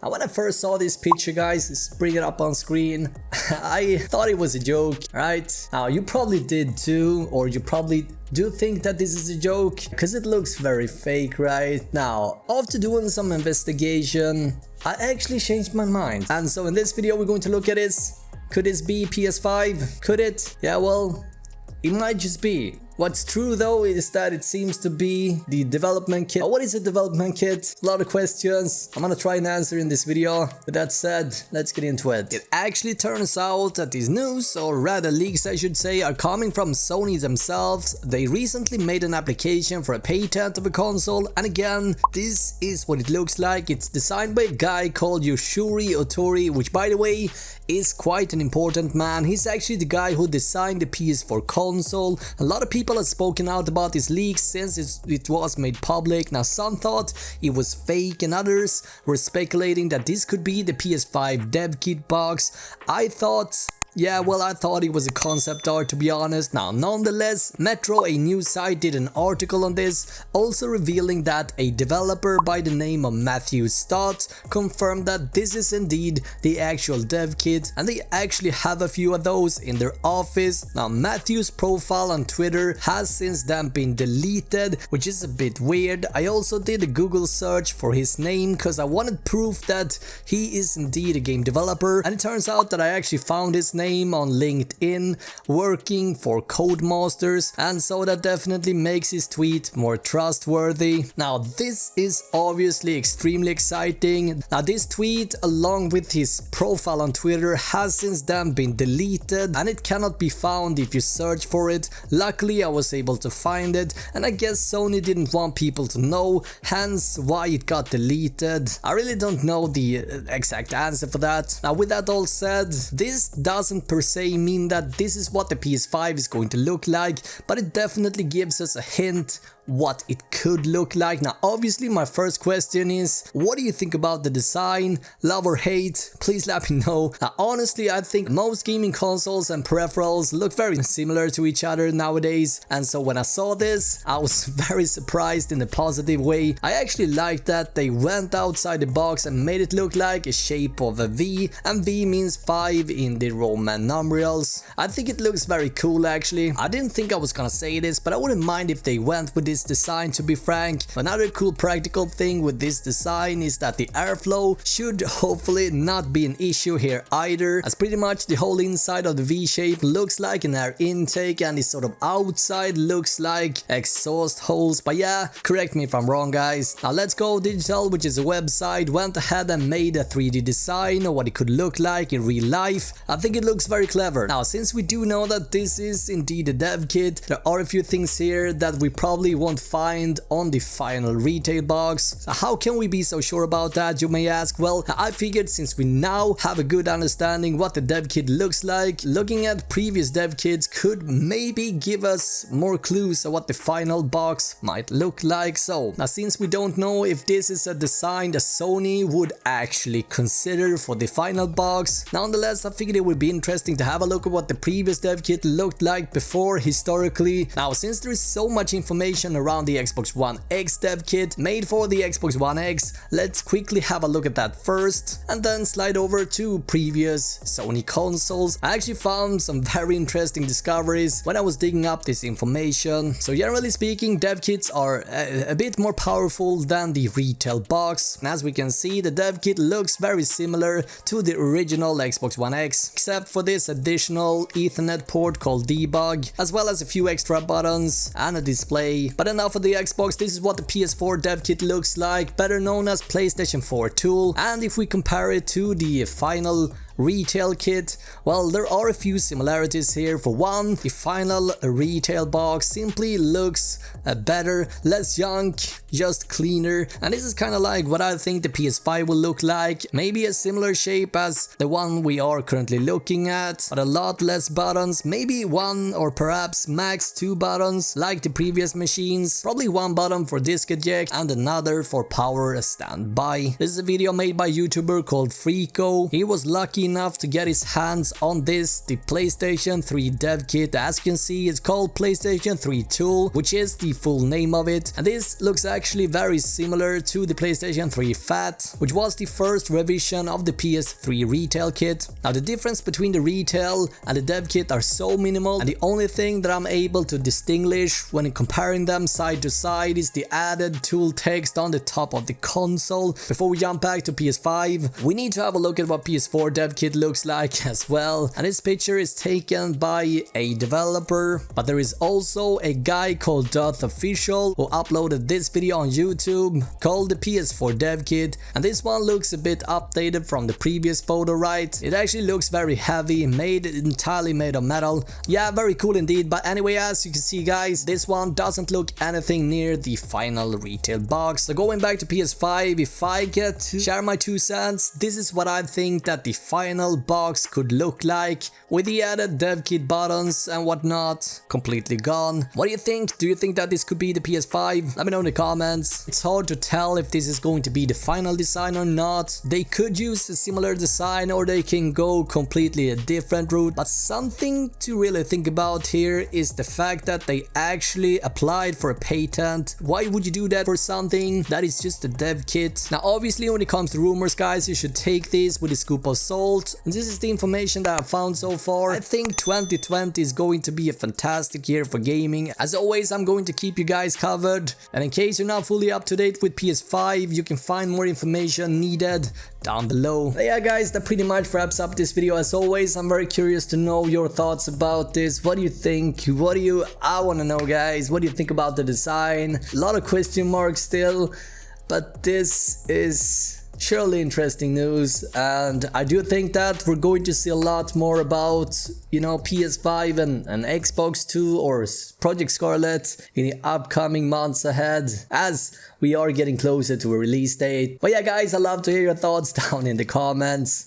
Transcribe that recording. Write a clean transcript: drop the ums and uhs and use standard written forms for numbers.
Now, when I first saw this picture, guys, let's bring it up on screen. I thought it was a joke, right? Now, you probably did too, or you probably do think that this is a joke, because it looks very fake, right? Now, after doing some investigation, I actually changed my mind. And so in this video, we're going to look at this. Could this be PS5? Could it? Yeah, well, it might just be. What's true though is that it seems to be the development kit. What is a development kit? A lot of questions. I'm gonna try and answer in this video. With that said, let's get into it. It actually turns out that these news, or rather leaks I should say, are coming from Sony themselves. They recently made an application for a patent of a console, and again, this is what it looks like. It's designed by a guy called Yoshuri Otori, which by the way is quite an important man. He's actually the guy who designed the PS4 console. A lot of people have spoken out about this leak since it was made public. Now, some thought it was fake and others were speculating that this could be the PS5 dev kit box. I thought it was a concept art, to be honest. Now, nonetheless, Metro, a news site, did an article on this, also revealing that a developer by the name of Matthew Stott confirmed that this is indeed the actual dev kit, and they actually have a few of those in their office. Now, Matthew's profile on Twitter has since then been deleted, which is a bit weird. I also did a Google search for his name because I wanted proof that he is indeed a game developer, and it turns out that I actually found his name on LinkedIn, working for Codemasters, and so that definitely makes his tweet more trustworthy. Now, this is obviously extremely exciting. Now, this tweet along with his profile on Twitter has since then been deleted, and it cannot be found if you search for it. Luckily, I was able to find it, and I guess Sony didn't want people to know, hence why it got deleted. I really don't know the exact answer for that. Now, with that all said, this doesn't per se mean that this is what the PS5 is going to look like, but it definitely gives us a hint what it could look like. Now, obviously, my first question is, what do you think about the design? Love or hate? Please let me know. Now, honestly, I think most gaming consoles and peripherals look very similar to each other nowadays, and so when I saw this, I was very surprised in a positive way. I actually liked that they went outside the box and made it look like a shape of a V, and V means 5 in the Roman numerals. I think it looks very cool actually. I didn't think I was gonna say this, but I wouldn't mind if they went with this design, to be frank. Another cool practical thing with this design is that the airflow should hopefully not be an issue here either, as pretty much the whole inside of the V shape looks like an air intake and the sort of outside looks like exhaust holes. But yeah, correct me if I'm wrong, guys. Now, Let's Go Digital, which is a website, went ahead and made a 3D design of what it could look like in real life. I think it looks very clever. Now, since we do know that this is indeed a dev kit, there are a few things here that we probably won't find on the final retail box. So how can we be so sure about that, you may ask? Well, I figured since we now have a good understanding what the dev kit looks like, looking at previous dev kits could maybe give us more clues of what the final box might look like. So now, since we don't know if this is a design that Sony would actually consider for the final box, nonetheless, I figured it would be interesting to have a look at what the previous dev kit looked like before historically. Now, since there is so much information around the Xbox One X dev kit made for the Xbox One X, let's quickly have a look at that first and then slide over to previous Sony consoles. I actually found some very interesting discoveries when I was digging up this information. So generally speaking, dev kits are a bit more powerful than the retail box. As we can see, the dev kit looks very similar to the original Xbox One X, except for this additional Ethernet port called debug, as well as a few extra buttons and a display. But enough of the Xbox, this is what the PS4 dev kit looks like, better known as PlayStation 4 tool. And if we compare it to the final retail kit, well, there are a few similarities here. For one, the final retail box simply looks better, less junk, just cleaner, and this is kind of like what I think the PS5 will look like. Maybe a similar shape as the one we are currently looking at, but a lot less buttons, maybe one or perhaps max 2 buttons like the previous machines, probably one button for disk eject and another for power standby. This is a video made by a YouTuber called Freako. He was lucky enough to get his hands on this, the PlayStation 3 dev kit. As you can see, it's called PlayStation 3 Tool, which is the full name of it, and this looks actually very similar to the PlayStation 3 Fat, which was the first revision of the PS3 retail kit. Now the difference between the retail and the dev kit are so minimal, and the only thing that I'm able to distinguish when comparing them side to side is the added tool text on the top of the console. Before we jump back to PS5, we need to have a look at what PS4 dev kit looks like as well, and this picture is taken by a developer, but there is also a guy called Official who uploaded this video on YouTube called the PS4 dev kit, and this one looks a bit updated from the previous photo, right? It actually looks very heavy, entirely made of metal. Yeah, very cool indeed. But anyway, as you can see guys, this one doesn't look anything near the final retail box. So going back to PS5, if I get to share my 2 cents, this is what I think that the final box could look like, with the added dev kit buttons and whatnot completely gone. What do you think? Do you think that this could be the PS5? Let me know in the comments. It's hard to tell if this is going to be the final design or not. They could use a similar design, or they can go completely a different route, but something to really think about here is the fact that they actually applied for a patent. Why would you do that for something that is just a dev kit? Now obviously when it comes to rumors guys, you should take this with a scoop of salt, and this is the information that I found so far. I think 2020 is going to be a fantastic year for gaming. As always, I'm going to keep you guys covered, and in case you're not fully up to date with PS5, you can find more information needed down below. But yeah guys, that pretty much wraps up this video. As always, I'm very curious to know your thoughts about this. What do you think? I want to know guys, what do you think about the design? A lot of question marks still, but this is surely interesting news, and I do think that we're going to see a lot more about, you know, PS5 and Xbox 2 or Project Scarlet in the upcoming months ahead, as we are getting closer to a release date. But yeah guys, I'd love to hear your thoughts down in the comments.